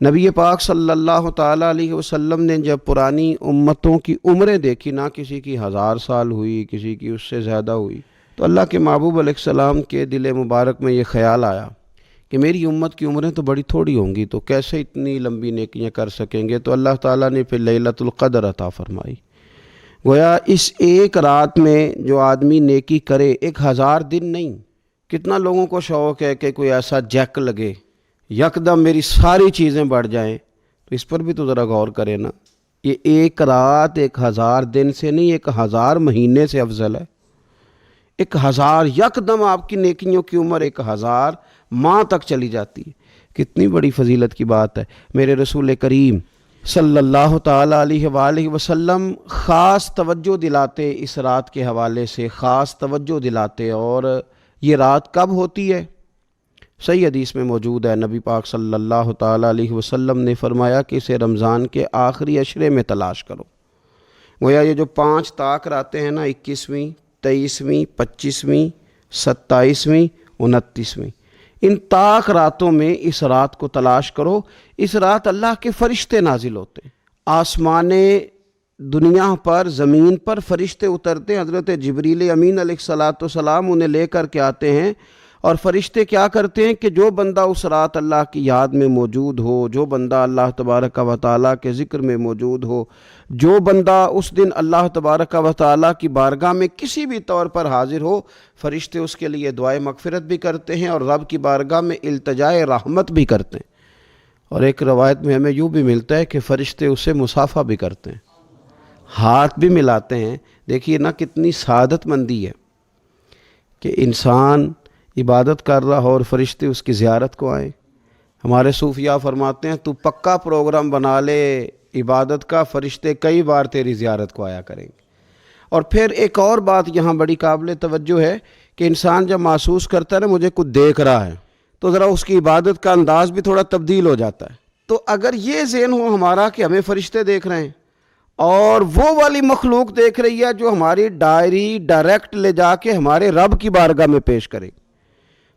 نبی پاک صلی اللہ تعالیٰ علیہ وسلم نے جب پرانی امتوں کی عمریں دیکھی، نہ کسی کی 1000 سال ہوئی، کسی کی اس سے زیادہ ہوئی، تو اللہ کے محبوب علیہ السلام کے دل مبارک میں یہ خیال آیا کہ میری امت کی عمریں تو بڑی تھوڑی ہوں گی، تو کیسے اتنی لمبی نیکیاں کر سکیں گے؟ تو اللہ تعالیٰ نے پھر لیلۃ القدر عطا فرمائی۔ گویا اس ایک رات میں جو آدمی نیکی کرے، 1000 دن نہیں۔ کتنا لوگوں کو شوق ہے کہ کوئی ایسا جیک لگے، یکدم میری ساری چیزیں بڑھ جائیں، تو اس پر بھی تو ذرا غور کرے نا۔ یہ ایک رات 1000 دن سے نہیں، 1000 مہینے سے افضل ہے۔ 1000 یکدم آپ کی نیکیوں کی عمر 1000 ماہ تک چلی جاتی ہے۔ کتنی بڑی فضیلت کی بات ہے۔ میرے رسول کریم صلی اللہ تعالیٰ علیہ وآلہ وسلم خاص توجہ دلاتے، اس رات کے حوالے سے خاص توجہ دلاتے۔ اور یہ رات کب ہوتی ہے؟ صحیح حدیث میں موجود ہے، نبی پاک صلی اللہ تعالیٰ علیہ وسلم نے فرمایا کہ اسے رمضان کے آخری عشرے میں تلاش کرو۔ گویا یہ جو 5 طاق راتیں ہیں نا، 21ویں، 23ویں، 25ویں، 27ویں، 29ویں، ان طاق راتوں میں اس رات کو تلاش کرو۔ اس رات اللہ کے فرشتے نازل ہوتے ہیں، آسمان دنیا پر، زمین پر فرشتے اترتے ہیں۔ حضرت جبریل امین علیہ السلام انہیں لے کر کے آتے ہیں، اور فرشتے کیا کرتے ہیں کہ جو بندہ اس رات اللہ کی یاد میں موجود ہو، جو بندہ اللہ تبارک و تعالیٰ کے ذکر میں موجود ہو، جو بندہ اس دن اللہ تبارک و تعالیٰ کی بارگاہ میں کسی بھی طور پر حاضر ہو، فرشتے اس کے لیے دعائے مغفرت بھی کرتے ہیں اور رب کی بارگاہ میں التجائے رحمت بھی کرتے ہیں۔ اور ایک روایت میں ہمیں یوں بھی ملتا ہے کہ فرشتے اسے مصافحہ بھی کرتے ہیں، ہاتھ بھی ملاتے ہیں۔ دیکھیے نا کتنی سعادت مندی ہے کہ انسان عبادت کر رہا ہو اور فرشتے اس کی زیارت کو آئیں۔ ہمارے صوفیاء فرماتے ہیں تو پکا پروگرام بنا لے عبادت کا، فرشتے کئی بار تیری زیارت کو آیا کریں گے۔ اور پھر ایک اور بات یہاں بڑی قابل توجہ ہے کہ انسان جب محسوس کرتا ہے نا مجھے کچھ دیکھ رہا ہے، تو ذرا اس کی عبادت کا انداز بھی تھوڑا تبدیل ہو جاتا ہے۔ تو اگر یہ ذہن ہو ہمارا کہ ہمیں فرشتے دیکھ رہے ہیں اور وہ والی مخلوق دیکھ رہی ہے جو ہماری ڈائری ڈائریکٹ لے جا کے ہمارے رب کی بارگاہ میں پیش کرے،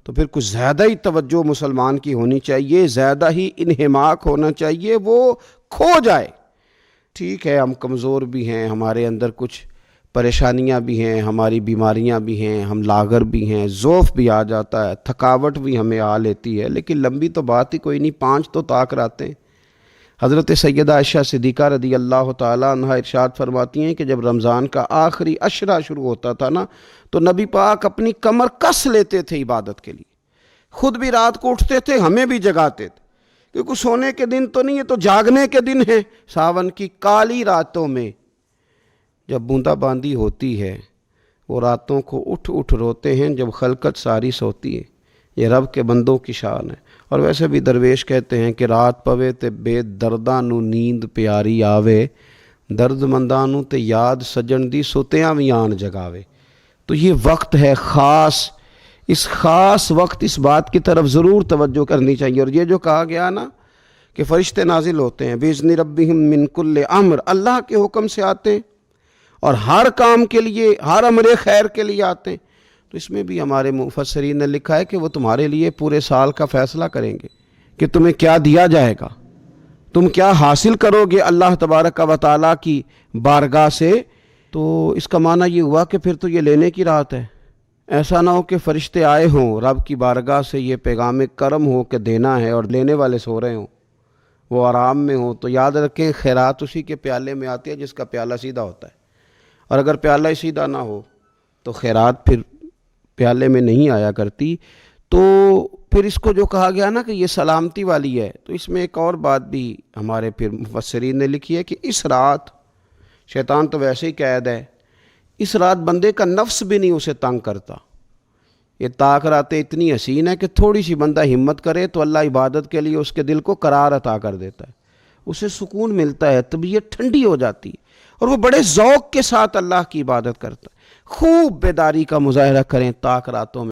تو پھر کچھ زیادہ ہی توجہ مسلمان کی ہونی چاہیے، زیادہ ہی انہماک ہونا چاہیے، وہ کھو جائے۔ ٹھیک ہے ہم کمزور بھی ہیں، ہمارے اندر کچھ پریشانیاں بھی ہیں، ہماری بیماریاں بھی ہیں، ہم لاغر بھی ہیں، ضعف بھی آ جاتا ہے، تھکاوٹ بھی ہمیں آ لیتی ہے، لیکن لمبی تو بات ہی کوئی نہیں، 5 تو طاق راتیں۔ حضرت سیدہ عائشہ صدیقہ رضی اللہ تعالیٰ عنہا ارشاد فرماتی ہیں کہ جب رمضان کا آخری عشرہ شروع ہوتا تھا نا، تو نبی پاک اپنی کمر کس لیتے تھے عبادت کے لیے، خود بھی رات کو اٹھتے تھے، ہمیں بھی جگاتے تھے، کیونکہ سونے کے دن تو نہیں ہے، تو جاگنے کے دن ہیں۔ ساون کی کالی راتوں میں جب بوندا باندی ہوتی ہے، وہ راتوں کو اٹھ اٹھ روتے ہیں جب خلقت ساری سوتی ہے۔ یہ رب کے بندوں کی شان ہے۔ اور ویسے بھی درویش کہتے ہیں کہ رات پوے تے بے درداں نو نیند پیاری آوے، درد منداں نو تے یاد سجن دی ستیاں وی آن جگاوے۔ تو یہ وقت ہے خاص، اس خاص وقت اس بات کی طرف ضرور توجہ کرنی چاہیے۔ اور یہ جو کہا گیا نا کہ فرشتے نازل ہوتے ہیں بِإِذْنِ رَبِّهِمْ مِنْ كُلِّ امر، اللہ کے حکم سے آتے ہیں اور ہر کام کے لیے، ہر امر خیر کے لیے آتے ہیں۔ تو اس میں بھی ہمارے مفسرین نے لکھا ہے کہ وہ تمہارے لیے پورے سال کا فیصلہ کریں گے کہ تمہیں کیا دیا جائے گا، تم کیا حاصل کرو گے اللہ تبارک و تعالیٰ کی بارگاہ سے۔ تو اس کا معنی یہ ہوا کہ پھر تو یہ لینے کی رات ہے۔ ایسا نہ ہو کہ فرشتے آئے ہوں رب کی بارگاہ سے یہ پیغام کرم ہو کہ دینا ہے اور لینے والے سو رہے ہوں، وہ آرام میں ہوں۔ تو یاد رکھیں خیرات اسی کے پیالے میں آتی ہے جس کا پیالہ سیدھا ہوتا ہے، اور اگر پیالہ ہی سیدھا نہ ہو تو خیرات پھر پیالے میں نہیں آیا کرتی۔ تو پھر اس کو جو کہا گیا نا کہ یہ سلامتی والی ہے، تو اس میں ایک اور بات بھی ہمارے پھر مفسرین نے لکھی ہے کہ اس رات، شیطان تو ویسے ہی قید ہے، اس رات بندے کا نفس بھی نہیں اسے تنگ کرتا۔ یہ طاق راتیں اتنی حسین ہے کہ تھوڑی سی بندہ ہمت کرے تو اللہ عبادت کے لیے اس کے دل کو قرار عطا کر دیتا ہے، اسے سکون ملتا ہے، طبیعت ٹھنڈی ہو جاتی ہے، اور وہ بڑے ذوق کے ساتھ اللہ کی عبادت کرتا ہے۔ خوب بیداری کا مظاہرہ کریں طاق راتوں میں۔